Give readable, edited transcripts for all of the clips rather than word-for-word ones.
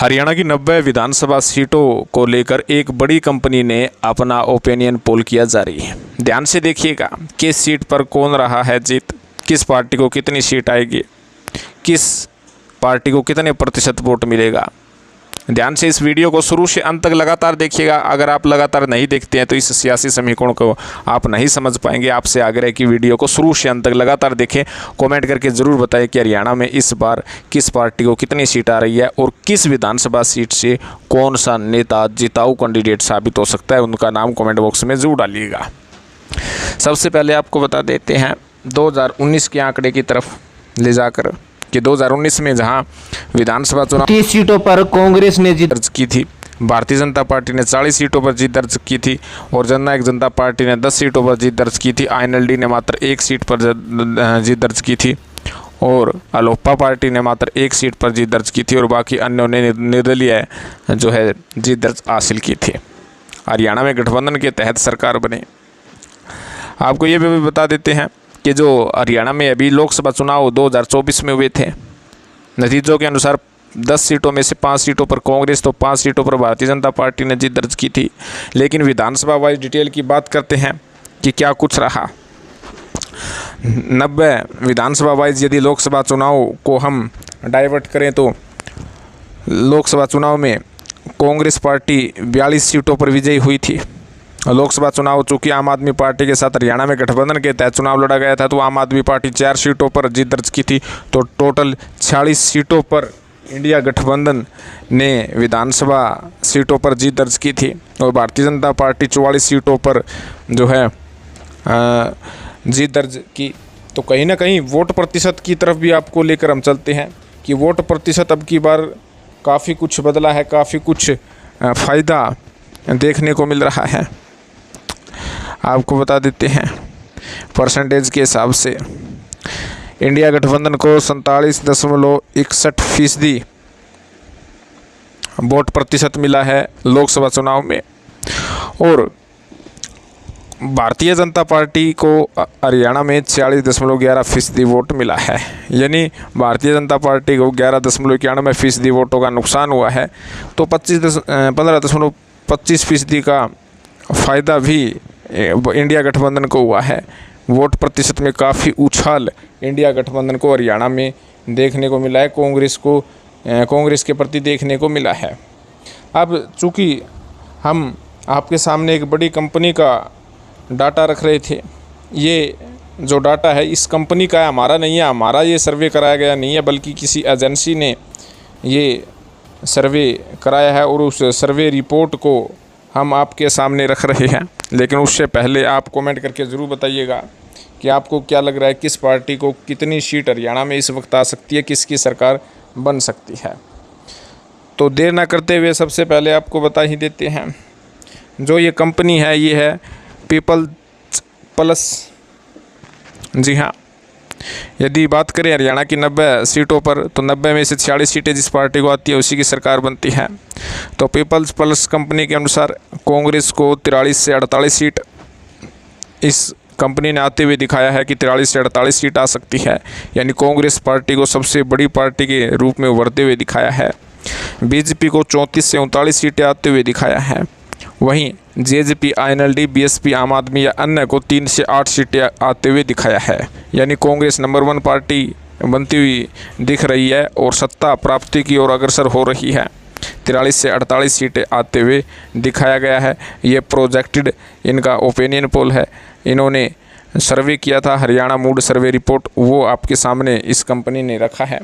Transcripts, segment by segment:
हरियाणा की 90 विधानसभा सीटों को लेकर एक बड़ी कंपनी ने अपना ओपिनियन पोल किया जारी है। ध्यान से देखिएगा, किस सीट पर कौन रहा है जीत, किस पार्टी को कितनी सीट आएगी, किस पार्टी को कितने प्रतिशत वोट मिलेगा। ध्यान से इस वीडियो को शुरू से अंत तक लगातार देखिएगा। अगर आप लगातार नहीं देखते हैं तो इस सियासी समीकरण को आप नहीं समझ पाएंगे। आपसे आग्रह है कि वीडियो को शुरू से अंत तक लगातार देखें। कमेंट करके ज़रूर बताएं कि हरियाणा में इस बार किस पार्टी को कितनी सीट आ रही है और किस विधानसभा सीट से कौन सा नेता जिताऊ कैंडिडेट साबित हो सकता है। उनका नाम कमेंट बॉक्स में ज़रूर डालिएगा। सबसे पहले आपको बता देते हैं 2019 के आंकड़े की तरफ ले जाकर कि 2019 में जहां विधानसभा चुनाव 30 सीटों पर कांग्रेस ने जीत दर्ज की थी, भारतीय जनता पार्टी ने 40 सीटों पर जीत दर्ज की थी और जननायक जनता पार्टी ने 10 सीटों पर जीत दर्ज की थी। INLD ने मात्र 1 सीट पर जीत दर्ज की थी और अलोपा पार्टी ने मात्र 1 सीट पर जीत दर्ज की थी और बाकी अन्यों ने निर्दलीय जो है जीत दर्ज हासिल की थी। हरियाणा में गठबंधन के तहत सरकार बने। आपको ये भी बता देते हैं कि जो हरियाणा में अभी लोकसभा चुनाव 2024 में हुए थे, नतीजों के अनुसार 10 सीटों में से 5 सीटों पर कांग्रेस तो 5 सीटों पर भारतीय जनता पार्टी ने जीत दर्ज की थी। लेकिन विधानसभा वाइज डिटेल की बात करते हैं कि क्या कुछ रहा। 90 विधानसभा वाइज यदि लोकसभा चुनाव को हम डाइवर्ट करें तो लोकसभा चुनाव में कांग्रेस पार्टी 42 सीटों पर विजयी हुई थी। लोकसभा चुनाव चूँकि आम आदमी पार्टी के साथ हरियाणा में गठबंधन के तहत चुनाव लड़ा गया था तो आम आदमी पार्टी 4 सीटों पर जीत दर्ज की थी। तो टोटल 46 सीटों पर इंडिया गठबंधन ने विधानसभा सीटों पर जीत दर्ज की थी और भारतीय जनता पार्टी 44 सीटों पर जो है जीत दर्ज की। तो कहीं ना कहीं वोट प्रतिशत की तरफ भी आपको लेकर हम चलते हैं कि वोट प्रतिशत अब की बार काफ़ी कुछ बदला है, काफ़ी कुछ फ़ायदा देखने को मिल रहा है। आपको बता देते हैं परसेंटेज के हिसाब से इंडिया गठबंधन को 47.61% वोट प्रतिशत मिला है लोकसभा चुनाव में और भारतीय जनता पार्टी को हरियाणा में 46.11% वोट मिला है। यानी भारतीय जनता पार्टी को 11.91% वोटों का नुकसान हुआ है। तो 15.25% का फ़ायदा भी इंडिया गठबंधन को हुआ है। वोट प्रतिशत में काफ़ी उछाल इंडिया गठबंधन को हरियाणा में देखने को मिला है, कांग्रेस के प्रति देखने को मिला है। अब चूँकि हम आपके सामने एक बड़ी कंपनी का डाटा रख रहे थे, ये जो डाटा है इस कंपनी का है, हमारा नहीं है, हमारा ये सर्वे कराया गया नहीं है, बल्कि किसी एजेंसी ने ये सर्वे कराया है और उस सर्वे रिपोर्ट को हम आपके सामने रख रहे हैं। लेकिन उससे पहले आप कमेंट करके ज़रूर बताइएगा कि आपको क्या लग रहा है, किस पार्टी को कितनी सीट हरियाणा में इस वक्त आ सकती है, किसकी सरकार बन सकती है। तो देर ना करते हुए सबसे पहले आपको बता ही देते हैं, जो ये कंपनी है ये है पीपल्स प्लस। जी हाँ, यदि बात करें हरियाणा की 90 सीटों पर तो 90 में से 46 सीटें जिस पार्टी को आती है उसी की सरकार बनती है। तो पीपल्स प्लस कंपनी के अनुसार कांग्रेस को 43 से 48 सीट इस कंपनी ने आते हुए दिखाया है कि 43 से 48 सीट आ सकती है। यानी कांग्रेस पार्टी को सबसे बड़ी पार्टी के रूप में उभरते हुए दिखाया है। बीजेपी को 34 से 39 सीटें आते हुए दिखाया है। वहीं JJP, INLD, BSP, आम आदमी या अन्य को 3 से 8 सीटें आते हुए दिखाया है। यानी कांग्रेस नंबर 1 पार्टी बनती हुई दिख रही है और सत्ता प्राप्ति की ओर अग्रसर हो रही है। 43 से 48 सीटें आते हुए दिखाया गया है। ये प्रोजेक्टेड इनका ओपिनियन पोल है, इन्होंने सर्वे किया था, हरियाणा मूड सर्वे रिपोर्ट, वो आपके सामने इस कंपनी ने रखा है।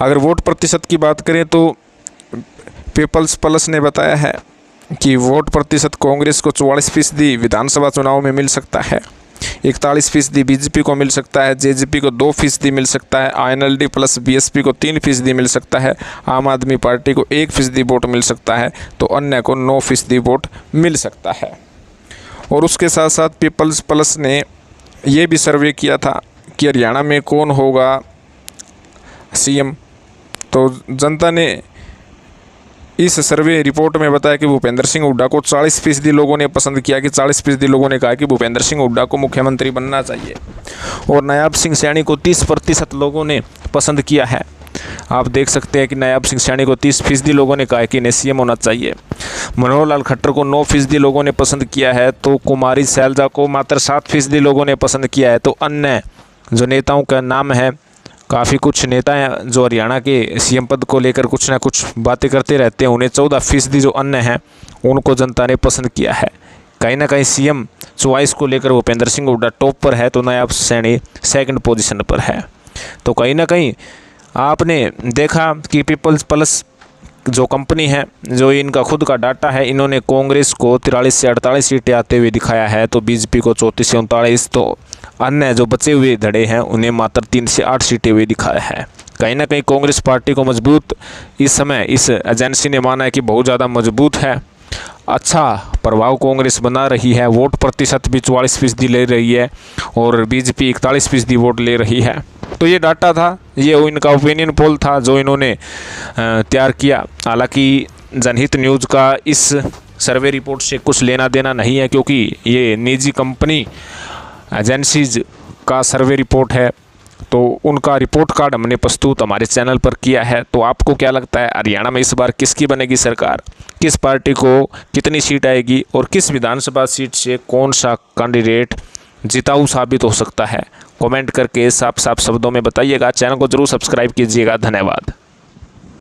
अगर वोट प्रतिशत की बात करें तो पीपल्स प्लस ने बताया है कि वोट प्रतिशत कांग्रेस को 44% विधानसभा चुनाव में मिल सकता है, 41% बीजेपी को मिल सकता है, JJP को 2% मिल सकता है, INLD प्लस BSP को 3% मिल सकता है, आम आदमी पार्टी को 1% वोट मिल सकता है, तो अन्य को 9% वोट मिल सकता है। और उसके साथ साथ पीपल्स प्लस ने ये भी सर्वे किया था कि हरियाणा में कौन होगा CM। तो जनता ने इस सर्वे रिपोर्ट में बताया कि भूपेंद्र सिंह हुड्डा को 40% लोगों ने पसंद किया कि 40% लोगों ने कहा कि भूपेंद्र सिंह हुड्डा को मुख्यमंत्री बनना चाहिए और नायाब सिंह सैनी को 30% लोगों ने पसंद किया है। आप देख सकते हैं कि नायब सिंह सैनी को 30% लोगों ने कहा है कि इन्हें सीएम होना चाहिए। मनोहर लाल खट्टर को 9% लोगों ने पसंद किया है, तो कुमारी शैलजा को मात्र 7% लोगों ने पसंद किया है। तो अन्य जो नेताओं का नाम है, काफ़ी कुछ नेता हैं जो हरियाणा के सीएम पद को लेकर कुछ ना कुछ बातें करते रहते हैं, उन्हें 14% जो अन्य हैं उनको जनता ने पसंद किया है। कहीं ना कहीं सीएम चॉइस को लेकर भूपेंद्र सिंह हुड्डा टॉप पर है, तो नायब सैनी सेकंड पोजीशन पर है। तो कहीं ना कहीं आपने देखा कि पीपल्स प्लस जो कंपनी है, जो इनका खुद का डाटा है, इन्होंने कांग्रेस को 43 से 48 सीटें आते हुए दिखाया है, तो बीजेपी को 34 से 39, तो अन्य जो बचे हुए धड़े हैं उन्हें मात्र 3 से 8 सीटें हुए दिखाया है। कहीं ना कहीं कांग्रेस पार्टी को मजबूत इस समय इस एजेंसी ने माना है कि बहुत ज़्यादा मजबूत है, अच्छा प्रभाव कांग्रेस बना रही है, वोट प्रतिशत भी 44% ले रही है और बीजेपी 41% वोट ले रही है। तो ये डाटा था, ये इनका ओपिनियन पोल था जो इन्होंने तैयार किया। हालांकि जनहित न्यूज़ का इस सर्वे रिपोर्ट से कुछ लेना देना नहीं है, क्योंकि ये निजी कंपनी एजेंसीज का सर्वे रिपोर्ट है, तो उनका रिपोर्ट कार्ड हमने प्रस्तुत हमारे चैनल पर किया है। तो आपको क्या लगता है, हरियाणा में इस बार किसकी बनेगी सरकार, किस पार्टी को कितनी सीट आएगी और किस विधानसभा सीट से कौन सा कैंडिडेट जिताऊ साबित हो सकता है? कमेंट करके साफ साफ शब्दों में बताइएगा। चैनल को जरूर सब्सक्राइब कीजिएगा। धन्यवाद।